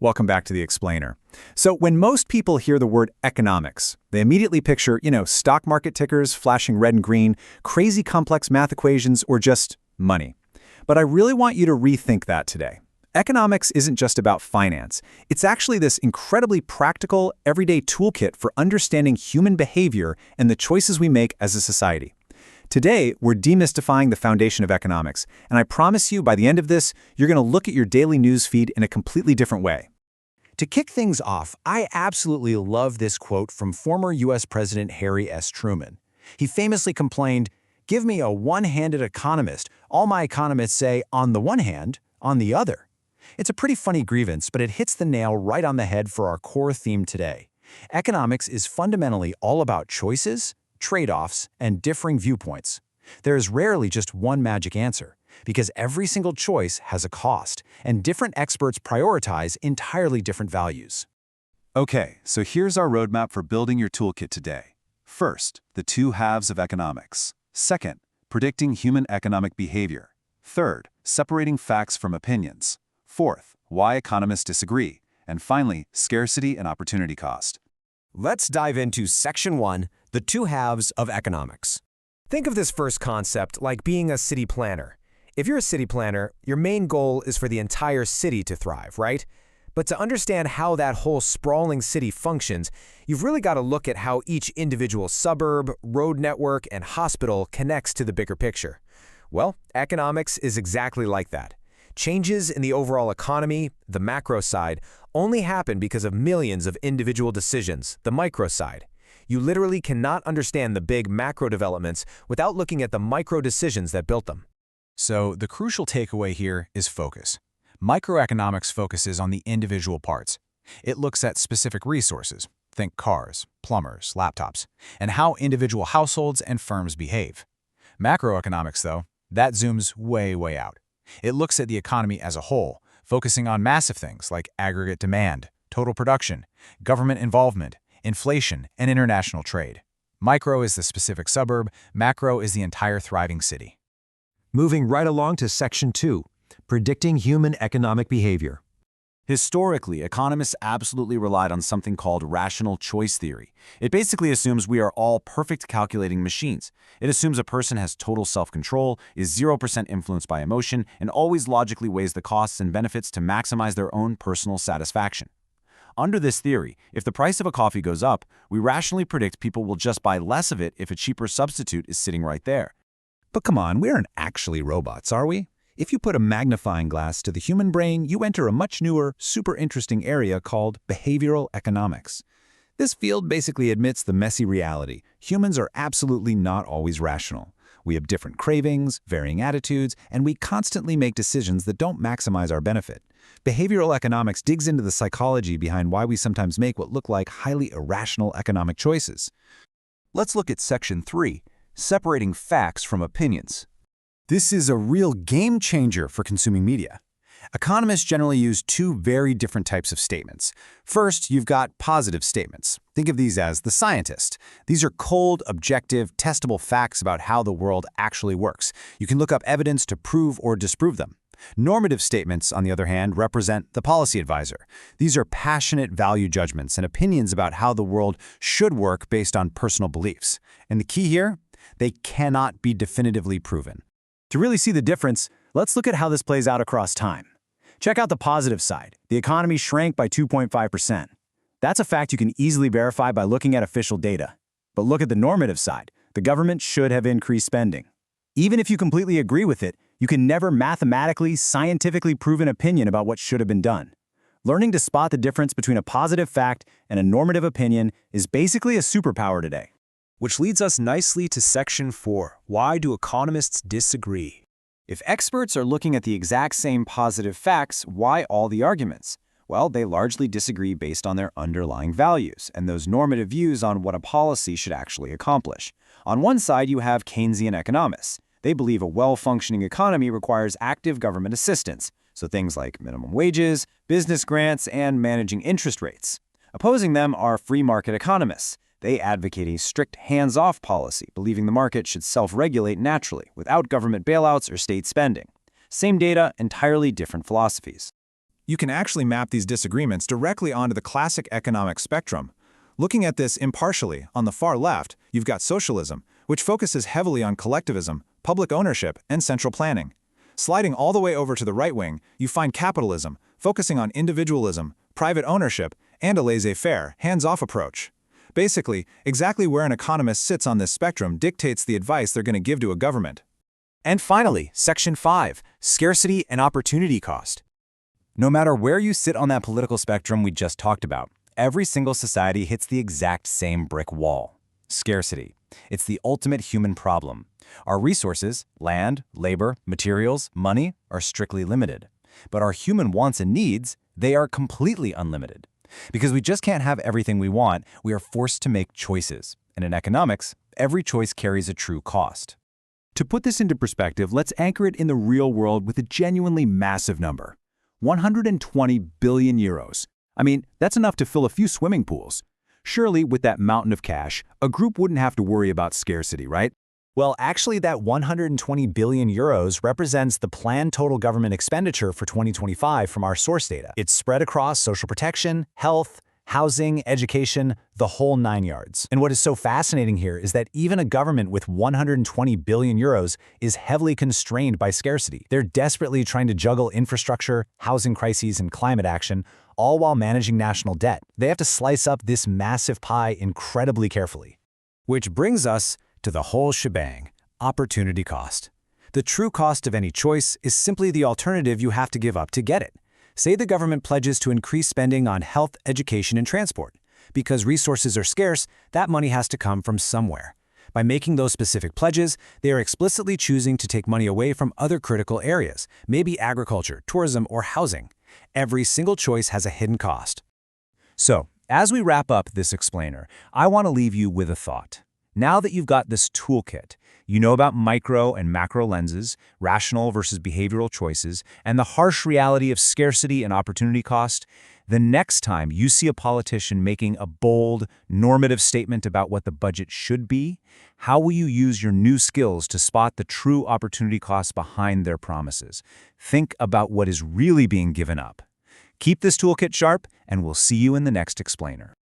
Welcome back to The Explainer. So when most people hear the word economics, they immediately picture, stock market tickers flashing red and green, crazy complex math equations, or just money. But I really want you to rethink that today. Economics isn't just about finance. It's actually this incredibly practical, everyday toolkit for understanding human behavior and the choices we make as a society. Today, we're demystifying the foundation of economics, and I promise you by the end of this, you're going to look at your daily news feed in a completely different way. To kick things off, I absolutely love this quote from former U.S. President Harry S. Truman. He famously complained, "Give me a one-handed economist. All my economists say, on the one hand, on the other." It's a pretty funny grievance, but it hits the nail right on the head for our core theme today. Economics is fundamentally all about choices, trade-offs, and differing viewpoints. There is rarely just one magic answer, because every single choice has a cost, and different experts prioritize entirely different values. Okay, so here's our roadmap for building your toolkit today. First, the two halves of economics. Second, predicting human economic behavior. Third, separating facts from opinions. Fourth, why economists disagree. And finally, scarcity and opportunity cost. Let's dive into Section 1, the two halves of economics. Think of this first concept like being a city planner. If you're a city planner, your main goal is for the entire city to thrive, right? But to understand how that whole sprawling city functions, you've really got to look at how each individual suburb, road network, and hospital connects to the bigger picture. Well, economics is exactly like that. Changes in the overall economy, the macro side, only happen because of millions of individual decisions, the micro side. You literally cannot understand the big macro developments without looking at the micro decisions that built them. So the crucial takeaway here is focus. Microeconomics focuses on the individual parts. It looks at specific resources, think cars, plumbers, laptops, and how individual households and firms behave. Macroeconomics, though, that zooms way out. It looks at the economy as a whole, focusing on massive things like aggregate demand, total production, government involvement, inflation, and international trade. Micro is the specific suburb, macro is the entire thriving city. Moving right along to Section 2, predicting human economic behavior. Historically, economists absolutely relied on something called rational choice theory. It basically assumes we are all perfect calculating machines. It assumes a person has total self-control, is 0% influenced by emotion, and always logically weighs the costs and benefits to maximize their own personal satisfaction. Under this theory, if the price of a coffee goes up, we rationally predict people will just buy less of it if a cheaper substitute is sitting right there. But come on, we aren't actually robots, are we? If you put a magnifying glass to the human brain, you enter a much newer, super interesting area called behavioral economics. This field basically admits the messy reality. Humans are absolutely not always rational. We have different cravings, varying attitudes, and we constantly make decisions that don't maximize our benefit. Behavioral economics digs into the psychology behind why we sometimes make what look like highly irrational economic choices. Let's look at Section 3, separating facts from opinions. This is a real game changer for consuming media. Economists generally use two very different types of statements. First, you've got positive statements. Think of these as the scientist. These are cold, objective, testable facts about how the world actually works. You can look up evidence to prove or disprove them. Normative statements, on the other hand, represent the policy advisor. These are passionate value judgments and opinions about how the world should work based on personal beliefs. And the key here? They cannot be definitively proven. To really see the difference, let's look at how this plays out across time. Check out the positive side. The economy shrank by 2.5%. That's a fact you can easily verify by looking at official data. But look at the normative side. The government should have increased spending. Even if you completely agree with it, you can never mathematically, scientifically prove an opinion about what should have been done. Learning to spot the difference between a positive fact and a normative opinion is basically a superpower today. Which leads us nicely to Section 4, why do economists disagree? If experts are looking at the exact same positive facts, why all the arguments? Well, they largely disagree based on their underlying values and those normative views on what a policy should actually accomplish. On one side, you have Keynesian economists. They believe a well-functioning economy requires active government assistance, so things like minimum wages, business grants, and managing interest rates. Opposing them are free market economists. They advocate a strict hands-off policy, believing the market should self-regulate naturally, without government bailouts or state spending. Same data, entirely different philosophies. You can actually map these disagreements directly onto the classic economic spectrum. Looking at this impartially, on the far left, you've got socialism, which focuses heavily on collectivism, public ownership, and central planning. Sliding all the way over to the right wing, you find capitalism, focusing on individualism, private ownership, and a laissez-faire, hands-off approach. Basically, exactly where an economist sits on this spectrum dictates the advice they're going to give to a government. And finally, Section 5, Scarcity and Opportunity Cost. No matter where you sit on that political spectrum we just talked about, every single society hits the exact same brick wall. Scarcity. It's the ultimate human problem. Our resources, land, labor, materials, money, are strictly limited. But our human wants and needs, they are completely unlimited. Because we just can't have everything we want, we are forced to make choices. And in economics, every choice carries a true cost. To put this into perspective, let's anchor it in the real world with a genuinely massive number. 120 billion euros. I mean, that's enough to fill a few swimming pools. Surely, with that mountain of cash, a group wouldn't have to worry about scarcity, right? Well, actually, that 120 billion euros represents the planned total government expenditure for 2025 from our source data. It's spread across social protection, health, housing, education, the whole 9 yards. And what is so fascinating here is that even a government with 120 billion euros is heavily constrained by scarcity. They're desperately trying to juggle infrastructure, housing crises, and climate action, all while managing national debt. They have to slice up this massive pie incredibly carefully. Which brings us to the whole shebang, opportunity cost. The true cost of any choice is simply the alternative you have to give up to get it. Say the government pledges to increase spending on health, education, and transport. Because resources are scarce, that money has to come from somewhere. By making those specific pledges, they are explicitly choosing to take money away from other critical areas, maybe agriculture, tourism, or housing. Every single choice has a hidden cost. So, as we wrap up this explainer, I want to leave you with a thought. Now that you've got this toolkit, you know about micro and macro lenses, rational versus behavioral choices, and the harsh reality of scarcity and opportunity cost, the next time you see a politician making a bold, normative statement about what the budget should be, how will you use your new skills to spot the true opportunity costs behind their promises? Think about what is really being given up. Keep this toolkit sharp, and we'll see you in the next explainer.